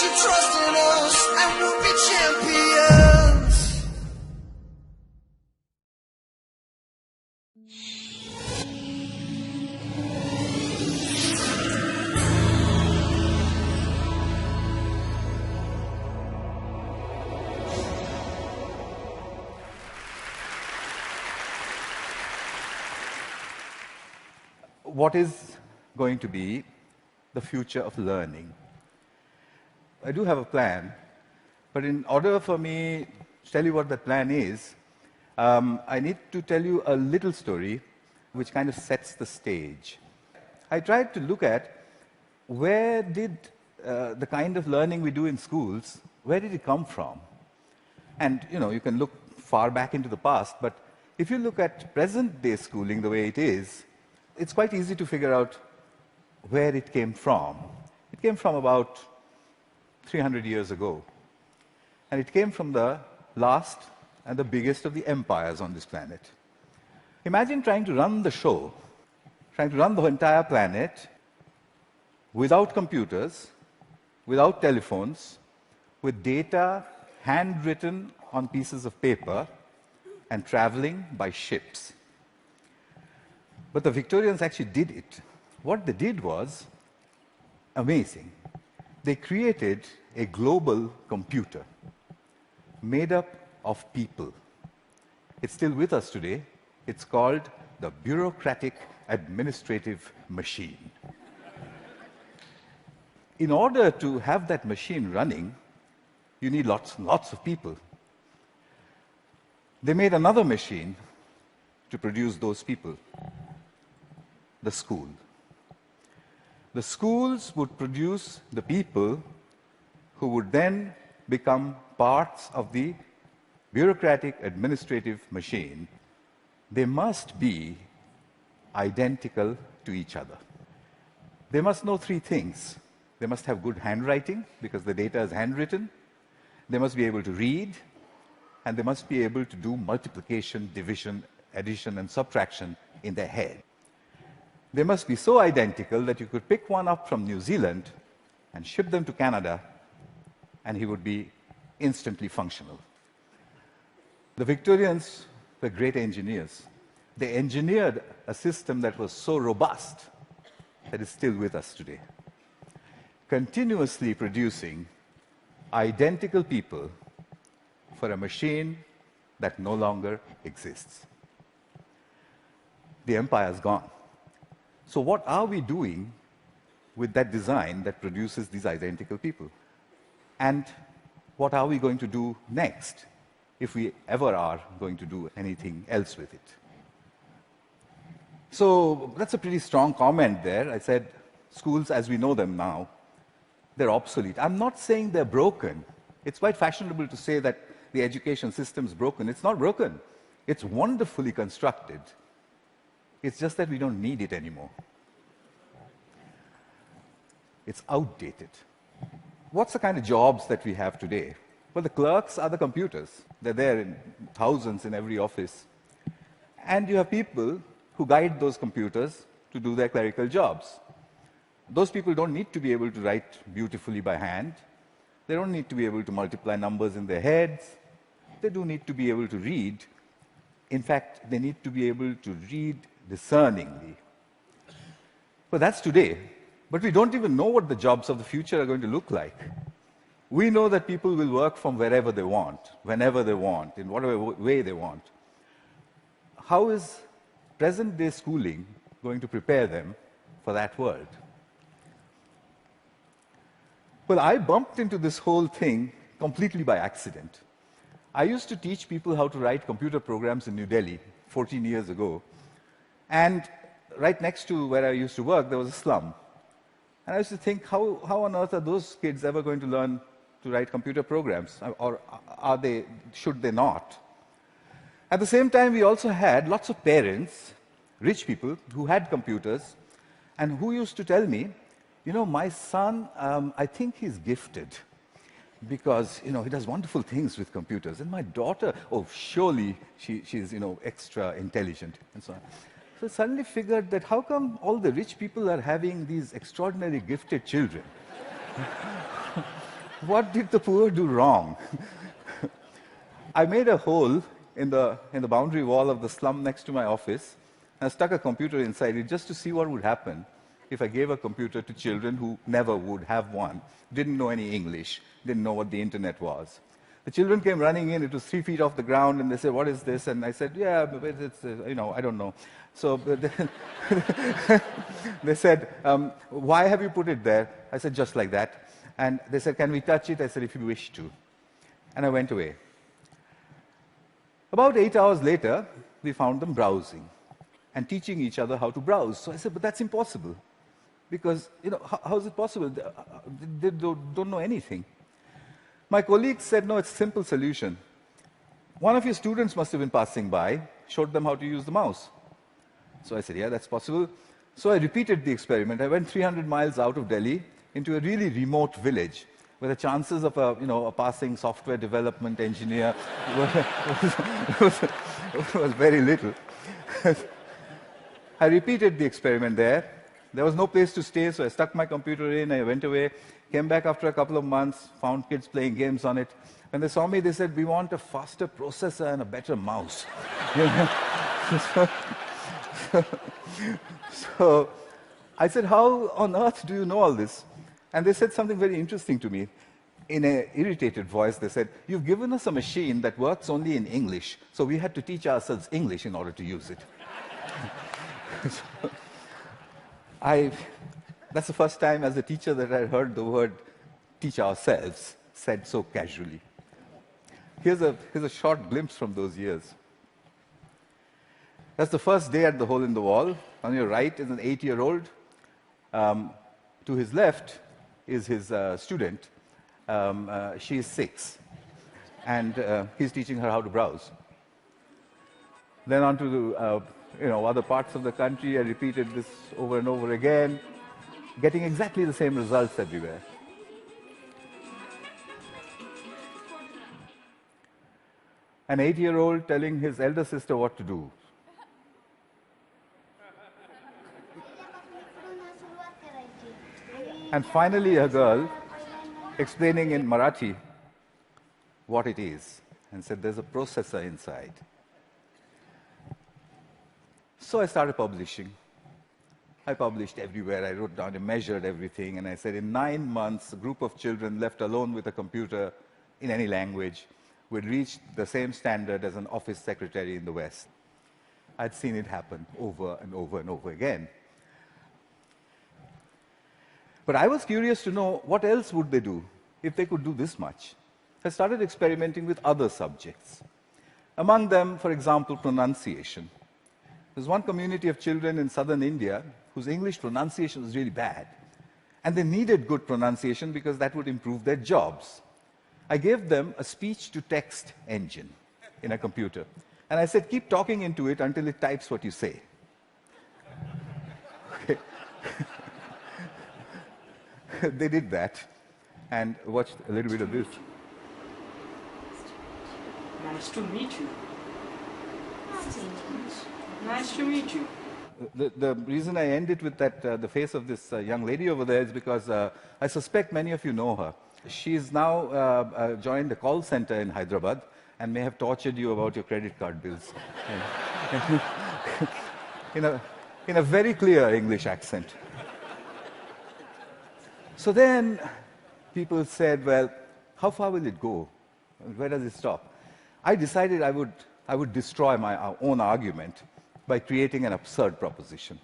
you trust in us and we'll be champions. What is going to be the future of learning? I do have a plan, but in order for me to tell you what that plan is, I need to tell you a little story which kind of sets the stage. I tried to look at where did the kind of learning we do in schools, where did it come from? And, you know, you can look far back into the past, but if you look at present-day schooling the way it is, it's quite easy to figure out where it came from. It came from about 300 years ago. And it came from the last and the biggest of the empires on this planet. Imagine trying to run the show, trying to run the entire planet without computers, without telephones, with data handwritten on pieces of paper and traveling by ships. But the Victorians actually did it. What they did was amazing. They created a global computer made up of people. It's still with us today. It's called the bureaucratic administrative machine. In order to have that machine running, you need lots and lots of people. They made another machine to produce those people. The school. The schools would produce the people who would then become parts of the bureaucratic administrative machine. They must be identical to each other. They must know three things. They must have good handwriting, because the data is handwritten. They must be able to read, and they must be able to do multiplication, division, addition, and subtraction in their head. They must be so identical that you could pick one up from New Zealand and ship them to Canada, and he would be instantly functional. The Victorians were great engineers. They engineered a system that was so robust that is still with us today, continuously producing identical people for a machine that no longer exists. The empire's gone. So what are we doing with that design that produces these identical people? And what are we going to do next, if we ever are going to do anything else with it? So that's a pretty strong comment there. I said, schools as we know them now, they're obsolete. I'm not saying they're broken. It's quite fashionable to say that the education system's broken. It's not broken. It's wonderfully constructed. It's just that we don't need it anymore. It's outdated. What's the kind of jobs that we have today? Well, the clerks are the computers. They're there in thousands in every office. And you have people who guide those computers to do their clerical jobs. Those people don't need to be able to write beautifully by hand. They don't need to be able to multiply numbers in their heads. They do need to be able to read. In fact, they need to be able to read discerningly. But that's today. But we don't even know what the jobs of the future are going to look like. We know that people will work from wherever they want, whenever they want, in whatever way they want. How is present-day schooling going to prepare them for that world? Well, I bumped into this whole thing completely by accident. I used to teach people how to write computer programs in New Delhi 14 years ago. And right next to where I used to work, there was a slum. And I used to think, how on earth are those kids ever going to learn to write computer programs? Or should they not? At the same time, we also had lots of parents, rich people, who had computers, and who used to tell me, you know, my son, I think he's gifted, because, you know, he does wonderful things with computers. And my daughter, oh, surely she's, you know, extra intelligent, and so on. So I suddenly figured that how come all the rich people are having these extraordinarily gifted children? what did the poor do wrong? I made a hole in the boundary wall of the slum next to my office, and I stuck a computer inside it just to see what would happen if I gave a computer to children who never would have one, didn't know any English, didn't know what the internet was. The children came running in. It was 3 feet off the ground, and they said, "What is this?" And I said, "Yeah, but it's I don't know." So they said, "Why have you put it there?" I said, "Just like that." And they said, "Can we touch it?" I said, "If you wish to." And I went away. About 8 hours later, we found them browsing and teaching each other how to browse. So I said, "But that's impossible, because how is it possible? They don't know anything." My colleagues said, "No, it's a simple solution. One of your students must have been passing by, showed them how to use the mouse." So I said, "Yeah, that's possible." So I repeated the experiment. I went 300 miles out of Delhi into a really remote village where the chances of a passing software development engineer was very little. I repeated the experiment there. There was no place to stay, so I stuck my computer in, I went away, came back after a couple of months, found kids playing games on it. When they saw me, they said, "We want a faster processor and a better mouse." So I said, "How on earth do you know all this?" And they said something very interesting to me. In an irritated voice, they said, "You've given us a machine that works only in English, so we had to teach ourselves English in order to use it." So, that's the first time as a teacher that I heard the word "teach ourselves" said so casually. Here's a short glimpse from those years. That's the first day at the hole in the wall. On your right is an 8-year-old. To his left is his student. She is 6. And he's teaching her how to browse. Then on to the other parts of the country. I repeated this over and over again, getting exactly the same results everywhere. An 8-year-old telling his elder sister what to do. And finally, a girl explaining in Marathi what it is, and said, "There's a processor inside." So I started publishing. I published everywhere. I wrote down and measured everything, and I said, in 9 months, a group of children left alone with a computer in any language would reach the same standard as an office secretary in the West. I'd seen it happen over and over and over again. But I was curious to know what else would they do if they could do this much. I started experimenting with other subjects. Among them, for example, pronunciation. There's one community of children in southern India whose English pronunciation was really bad. And they needed good pronunciation because that would improve their jobs. I gave them a speech-to-text engine in a computer. And I said, "Keep talking into it until it types what you say." Okay. They did that, and watched a little bit of this. Nice to meet you. Nice to meet you. The reason I end it with that, the face of this young lady over there is because I suspect many of you know her. She's now joined a call center in Hyderabad and may have tortured you about your credit card bills. in a very clear English accent. So then people said, "Well, how far will it go? Where does it stop?" I decided I would destroy my own argument by creating an absurd proposition.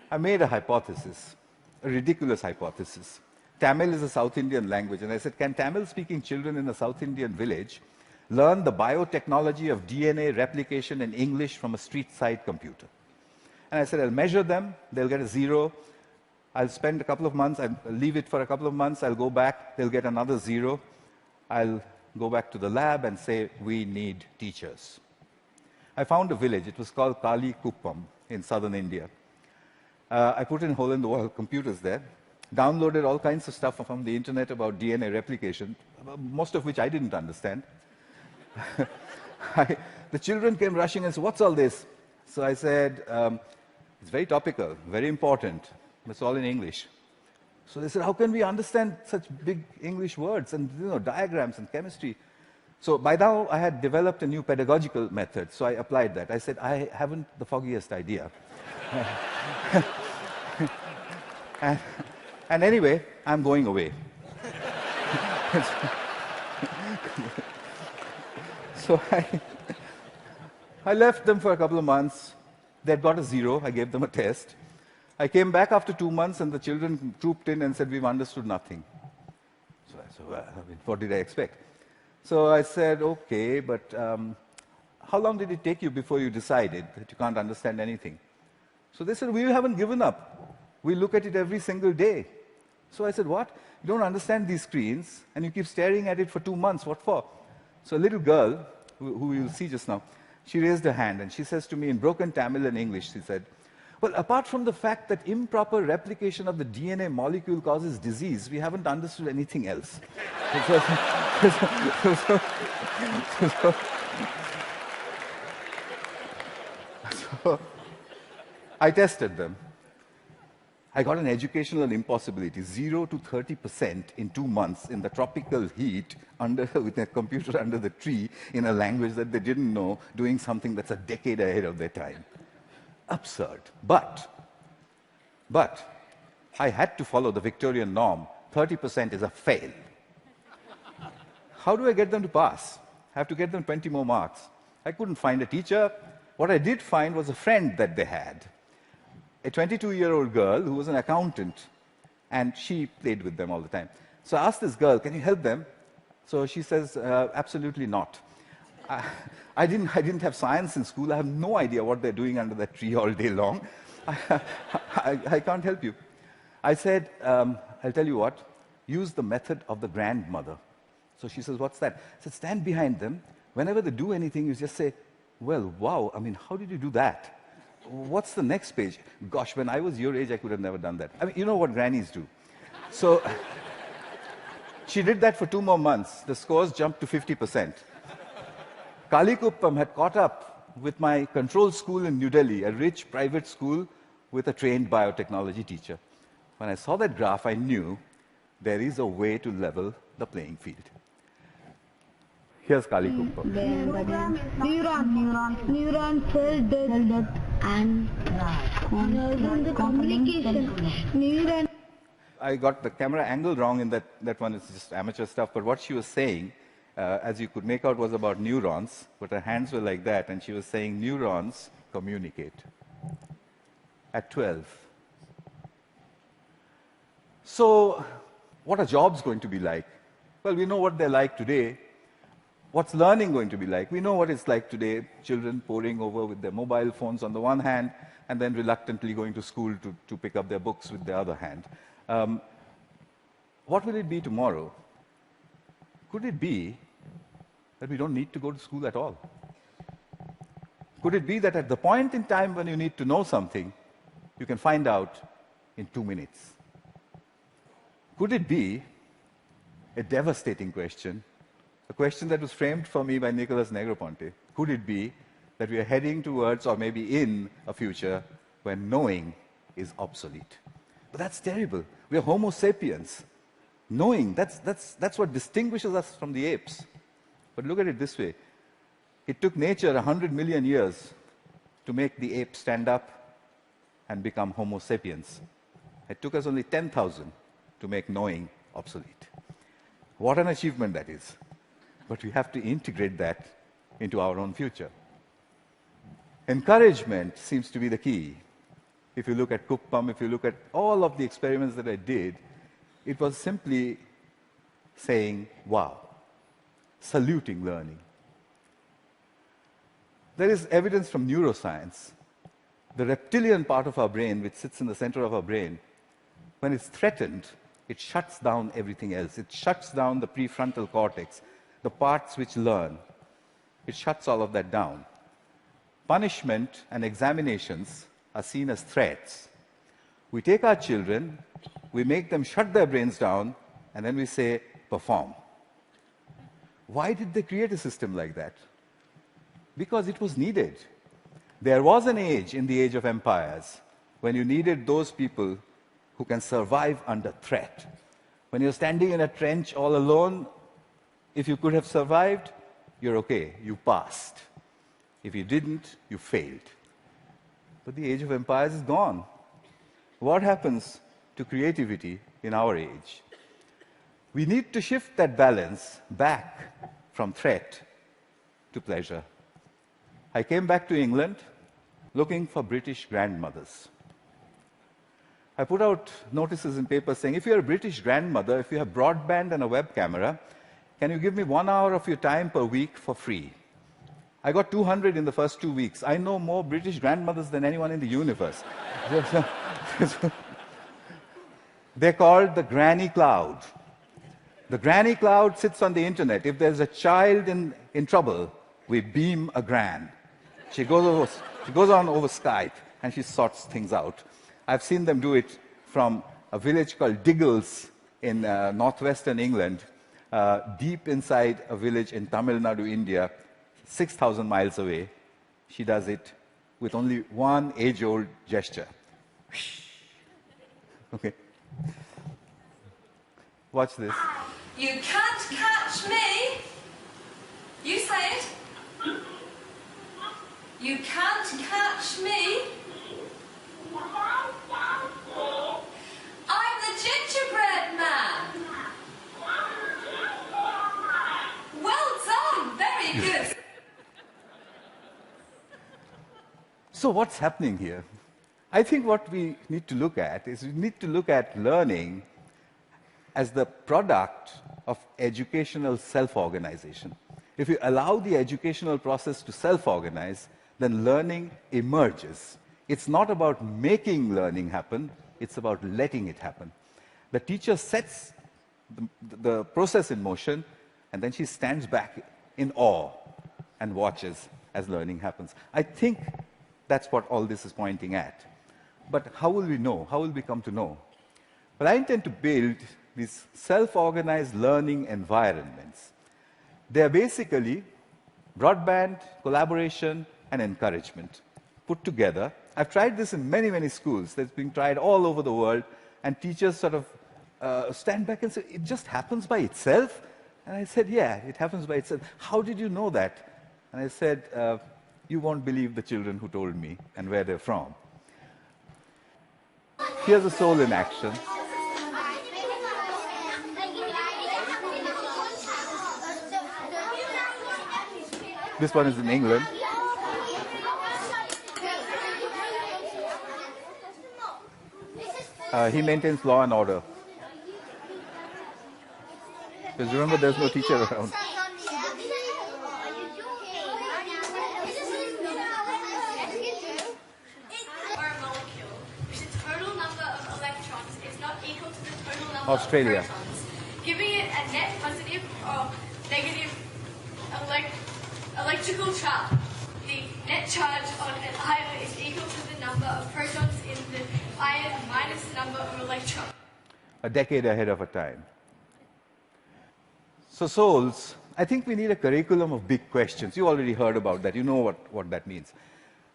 I made a hypothesis, a ridiculous hypothesis. Tamil is a South Indian language, and I said, can Tamil-speaking children in a South Indian village learn the biotechnology of DNA replication in English from a street-side computer? And I said, I'll measure them, they'll get a 0. I'll spend a couple of months, I'll leave it for a couple of months, I'll go back, they'll get another 0. I'll go back to the lab and say, we need teachers. I found a village, it was called Kali Kuppam in southern India. I put in hole-in-the-wall computers there, downloaded all kinds of stuff from the internet about DNA replication, most of which I didn't understand. The children came rushing and said, what's all this? So I said, it's very topical, very important. It's all in English. So they said, how can we understand such big English words and diagrams and chemistry? So by now, I had developed a new pedagogical method, so I applied that. I said, I haven't the foggiest idea. and anyway, I'm going away. So I left them for a couple of months. They'd got a 0. I gave them a test. I came back after 2 months, and the children trooped in and said, we've understood nothing. So I said, well, what did I expect? So I said, okay, but how long did it take you before you decided that you can't understand anything? So they said, we haven't given up. We look at it every single day. So I said, what? You don't understand these screens, and you keep staring at it for 2 months. What for? So a little girl, who you'll see just now, she raised her hand, and she says to me in broken Tamil and English, she said, well, apart from the fact that improper replication of the DNA molecule causes disease, we haven't understood anything else. So I tested them. I got an educational impossibility, 0 to 30% in 2 months in the tropical heat with a computer under the tree in a language that they didn't know, doing something that's a decade ahead of their time. Absurd. But I had to follow the Victorian norm. 30% is a fail. How do I get them to pass? I have to get them 20 more marks. I couldn't find a teacher. What I did find was a friend that they had. A 22-year-old girl who was an accountant, and she played with them all the time. So I asked this girl, can you help them? So she says, absolutely not. I didn't have science in school. I have no idea what they're doing under that tree all day long. I can't help you. I said, I'll tell you what, use the method of the grandmother. So she says, what's that? I said, stand behind them. Whenever they do anything, you just say, well, wow, I mean, how did you do that? What's the next page? Gosh, when I was your age, I could have never done that. I mean, you know what grannies do. So she did that for 2 more months. The scores jumped to 50%. Kalikuppam had caught up with my control school in New Delhi, a rich private school with a trained biotechnology teacher. When I saw that graph, I knew there is a way to level the playing field. Here's Kalikuppam. Neuron cell death and communication. I got the camera angle wrong in that one. It's just amateur stuff. But what she was saying, as you could make out, was about neurons. But her hands were like that, and she was saying neurons communicate. At 12. So, what are jobs going to be like? Well, we know what they're like today. What's learning going to be like? We know what it's like today. Children poring over with their mobile phones on the one hand, and then reluctantly going to school to pick up their books with the other hand. What will it be tomorrow? Could it be that we don't need to go to school at all? Could it be that at the point in time when you need to know something, you can find out in 2 minutes? Could it be a devastating question, a question that was framed for me by Nicholas Negroponte? Could it be that we are heading towards, or maybe in, a future when knowing is obsolete? But that's terrible. We are Homo sapiens. Knowing, that's what distinguishes us from the apes. But look at it this way. It took nature 100 million years to make the ape stand up and become Homo sapiens. It took us only 10,000 to make knowing obsolete. What an achievement that is. But we have to integrate that into our own future. Encouragement seems to be the key. If you look at Kuppam, if you look at all of the experiments that I did, it was simply saying, wow, saluting learning. There is evidence from neuroscience. The reptilian part of our brain, which sits in the center of our brain, when it's threatened, it shuts down everything else. It shuts down the prefrontal cortex, the parts which learn. It shuts all of that down. Punishment and examinations are seen as threats. We take our children, we make them shut their brains down, and then we say, perform. Why did they create a system like that? Because it was needed. There was an age in the age of empires when you needed those people who can survive under threat. When you're standing in a trench all alone, if you could have survived, you're okay, you passed. If you didn't, you failed. But the age of empires is gone. What happens to creativity in our age? We need to shift that balance back from threat to pleasure. I came back to England looking for British grandmothers. I put out notices in papers saying, if you're a British grandmother, if you have broadband and a web camera, can you give me 1 hour of your time per week for free? I got 200 in the first 2 weeks. I know more British grandmothers than anyone in the universe. They're called the granny cloud. The granny cloud sits on the internet. If there's a child in trouble, we beam a gran. She goes on over Skype and she sorts things out. I've seen them do it from a village called Diggles in northwestern England, deep inside a village in Tamil Nadu, India, 6,000 miles away. She does it with only one age-old gesture. Okay. Watch this. You can't catch me. You say it. You can't catch me. I'm the gingerbread man. Well done. Very good. So what's happening here? I think what we need to look at is we need to look at learning as the product of educational self-organization. If you allow the educational process to self-organize, then learning emerges. It's not about making learning happen, it's about letting it happen. The teacher sets the process in motion, and then she stands back in awe and watches as learning happens. I think that's what all this is pointing at. But how will we know? How will we come to know? Well, I intend to build these self-organized learning environments. They're basically broadband, collaboration, and encouragement put together. I've tried this in many, many schools. That's being tried all over the world, and teachers sort of stand back and say, it just happens by itself? And I said, yeah, it happens by itself. How did you know that? And I said, you won't believe the children who told me and where they're from. Here's a soul in action. This one is in England. He maintains law and order. Because remember, there's no teacher around. Australia. Giving it a net positive or negative electrical charge. The net charge on an ion is equal to the number of protons in the ion minus the number of electrons. A decade ahead of our time. So souls, I think we need a curriculum of big questions. You already heard about that. You know what that means.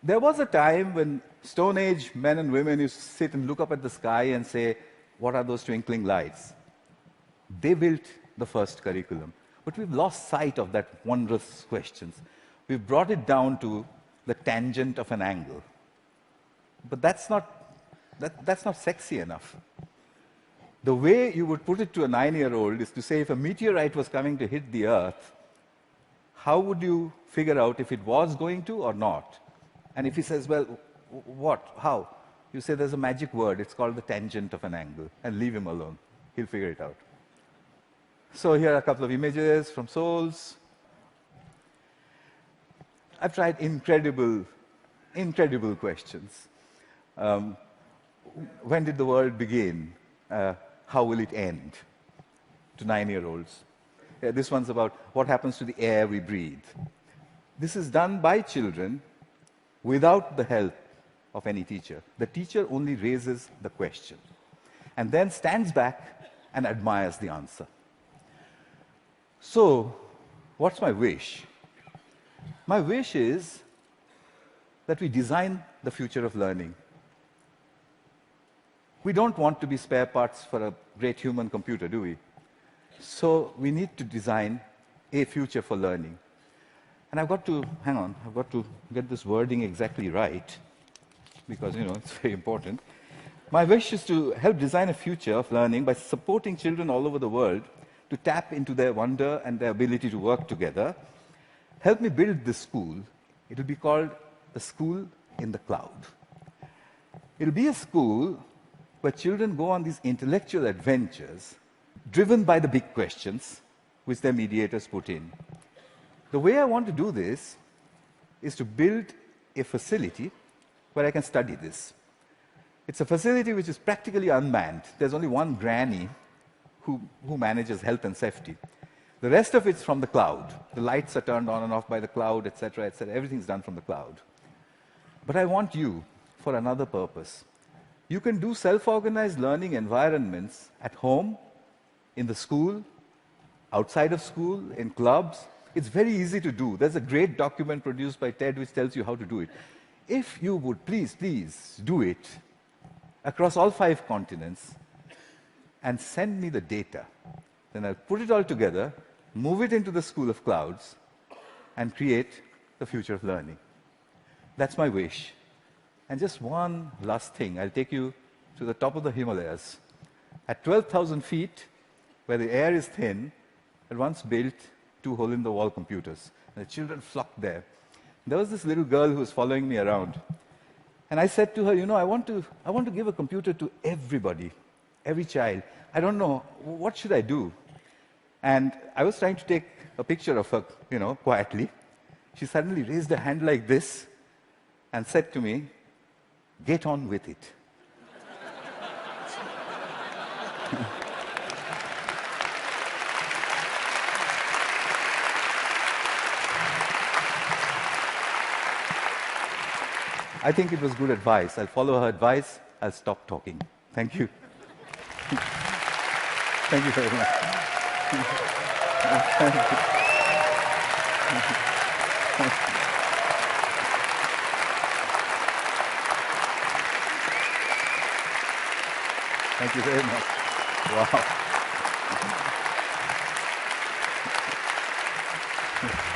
There was a time when Stone Age men and women used to sit and look up at the sky and say, what are those twinkling lights? They built the first curriculum. But we've lost sight of that wondrous questions. We've brought it down to the tangent of an angle. But that's not sexy enough. The way you would put it to a 9-year-old is to say, if a meteorite was coming to hit the Earth, how would you figure out if it was going to or not? And if he says, well, what? How? You say there's a magic word. It's called the tangent of an angle. And leave him alone. He'll figure it out. So here are a couple of images from souls. I've tried incredible questions. When did the world begin? How will it end? To 9-year-olds. This one's about what happens to the air we breathe. This is done by children without the help of any teacher. The teacher only raises the question and then stands back and admires the answer. So, what's my wish? My wish is that we design the future of learning. We don't want to be spare parts for a great human computer, do we? So we need to design a future for learning. And I've got to, hang on, I've got to get this wording exactly right, because, it's very important. My wish is to help design a future of learning by supporting children all over the world to tap into their wonder and their ability to work together. Help me build this school. It will be called the School in the Cloud. It will be a school where children go on these intellectual adventures driven by the big questions which their mediators put in. The way I want to do this is to build a facility where I can study this. It's a facility which is practically unmanned. There's only one granny who manages health and safety. The rest of it's from the cloud. The lights are turned on and off by the cloud, etc., etc. Everything's done from the cloud. But I want you for another purpose. You can do self-organized learning environments at home, in the school, outside of school, in clubs. It's very easy to do. There's a great document produced by TED which tells you how to do it. If you would please do it across all 5 continents and send me the data, then I'll put it all together, move it into the School of Clouds, and create the future of learning. That's my wish. And just one last thing. I'll take you to the top of the Himalayas. At 12,000 feet, where the air is thin, I once built 2 hole-in-the-wall computers. And the children flocked there. There was this little girl who was following me around. And I said to her, I want to give a computer to everybody, every child. I don't know, what should I do? And I was trying to take a picture of her, quietly. She suddenly raised her hand like this and said to me, "Get on with it." I think it was good advice. I'll follow her advice. I'll stop talking. Thank you. Thank you very much. Thank you. Thank you very much. Wow.